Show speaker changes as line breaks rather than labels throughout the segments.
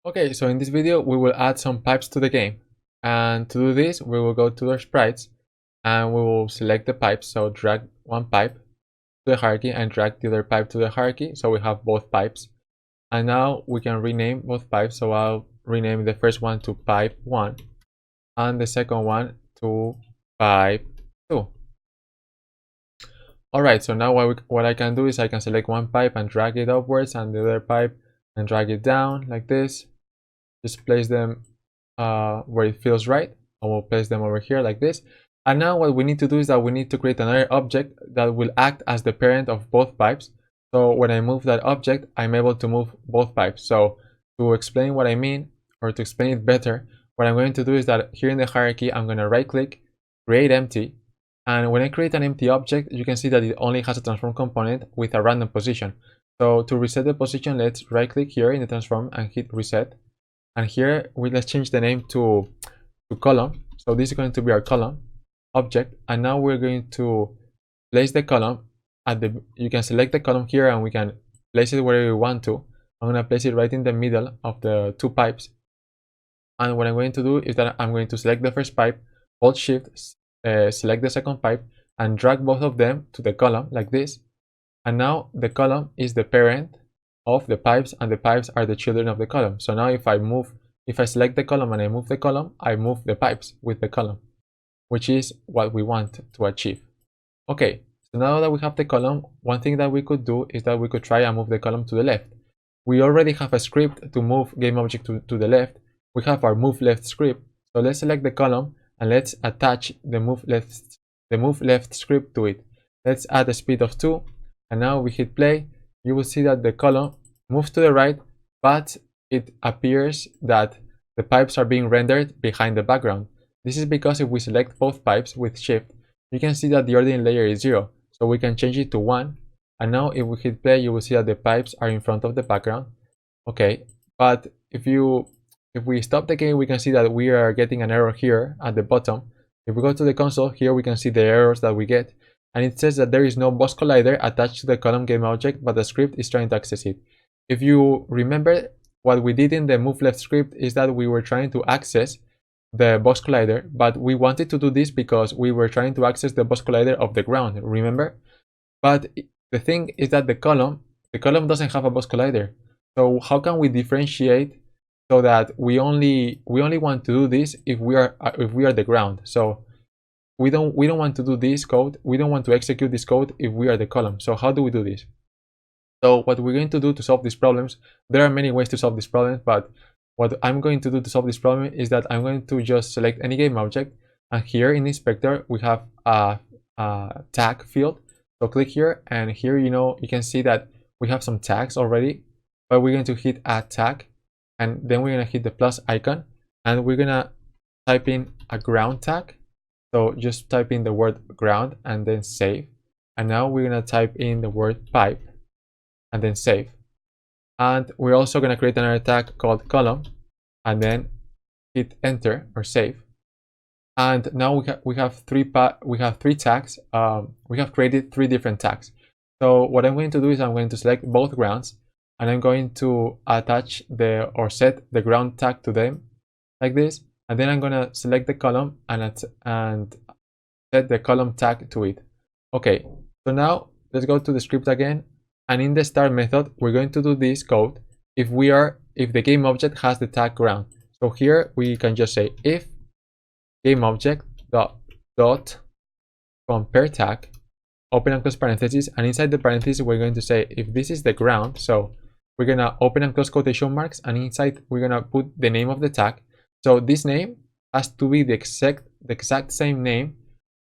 Okay, so in this video we will add some pipes to the game, and to do this we will go to our sprites and we will select the pipes. So drag one pipe to the hierarchy and drag the other pipe to the hierarchy, so we have both pipes. And now we can rename both pipes, so I'll rename the first one to pipe 1 and the second one to pipe 2. Alright, so now what I can do is I can select one pipe and drag it upwards, and the other pipe and drag it down like this. Just place them where it feels right. I will place them over here like this. And now what we need to do is that we need to create another object that will act as the parent of both pipes. So when I move that object, I'm able to move both pipes. So to explain what I mean, or to explain it better, what I'm going to do is that here in the hierarchy, I'm going to right click, create empty. And when I create an empty object, you can see that it only has a transform component with a random position. So to reset the position, let's right click here in the transform and hit reset. And here let's change the name to column. So this is going to be our column object, and now we're going to place the column at the, you can select the column here and we can place it wherever you want to. I'm going to place it right in the middle of the two pipes, and what I'm going to do is that I'm going to select the first pipe, hold shift, select the second pipe and drag both of them to the column like this. And now the column is the parent of the pipes and the pipes are the children of the column. So now if I select the column and I move the column, I move the pipes with the column, which is what we want to achieve. Okay, so now that we have the column, one thing that we could do is that we could try and move the column to the left. We already have a script to move GameObject to the left. We have our move left script. So let's select the column and let's attach the move left script to it. Let's add a speed of 2. And now we hit play. You will see that the column moves to the right, but it appears that the pipes are being rendered behind the background. This is because if we select both pipes with shift, you can see that the ordinate layer is 0. So we can change it to 1. And now if we hit play, you will see that the pipes are in front of the background. Okay, but if we stop the game, we can see that we are getting an error here at the bottom. If we go to the console, here we can see the errors that we get. And it says that there is no boss collider attached to the column GameObject, but the script is trying to access it. If you remember, what we did in the move left script is that we were trying to access the boss collider, but we wanted to do this because we were trying to access the boss collider of the ground, remember? But the thing is that the column doesn't have a boss collider. So how can we differentiate so that we only want to do this if we are the ground? So we don't want to do this code. We don't want to execute this code if we are the column. So how do we do this? So what we're going to do to solve these problems, there are many ways to solve these problems, but what I'm going to do to solve this problem is that I'm going to just select any game object, and here in inspector we have a tag field. So click here, and here you can see that we have some tags already, but we're going to hit add tag, and then we're going to hit the plus icon, and we're going to type in a ground tag. So just type in the word ground and then save. And now we're going to type in the word pipe and then save. And we're also going to create another tag called column and then hit enter or save. And now we have three tags. We have created 3 different tags. So what I'm going to do is I'm going to select both grounds and I'm going to attach or set the ground tag to them like this. And then I'm going to select the column and set the column tag to it. Okay, so now let's go to the script again. And in the start method, we're going to do this code if the game object has the tag ground. So here we can just say if game object dot compare tag, open and close parentheses, and inside the parentheses we're going to say if this is the ground. So we're going to open and close quotation marks, and inside we're going to put the name of the tag. So this name has to be the exact same name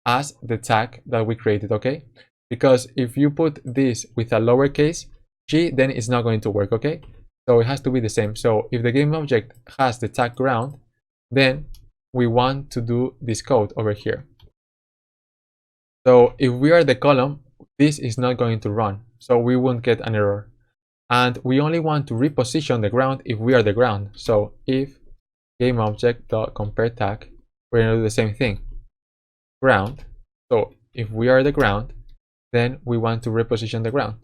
as the tag that we created, okay? Because if you put this with a lowercase g, then it's not going to work, okay? So it has to be the same. So if the game object has the tag ground, then we want to do this code over here. So if we are the column, this is not going to run, so we won't get an error. And we only want to reposition the ground if we are the ground. So if GameObject.compare tag, we're going to do the same thing. Ground. So if we are the ground, then we want to reposition the ground.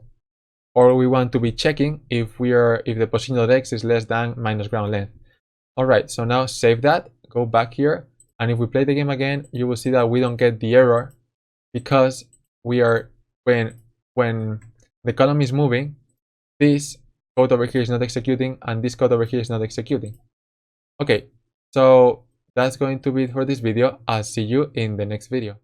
or we want to be checking if the position of x is less than minus ground length. All right, so now save that, go back here, and if we play the game again, you will see that we don't get the error because we are when the column is moving, this code over here is not executing and this code over here is not executing. Okay, so that's going to be it for this video. I'll see you in the next video.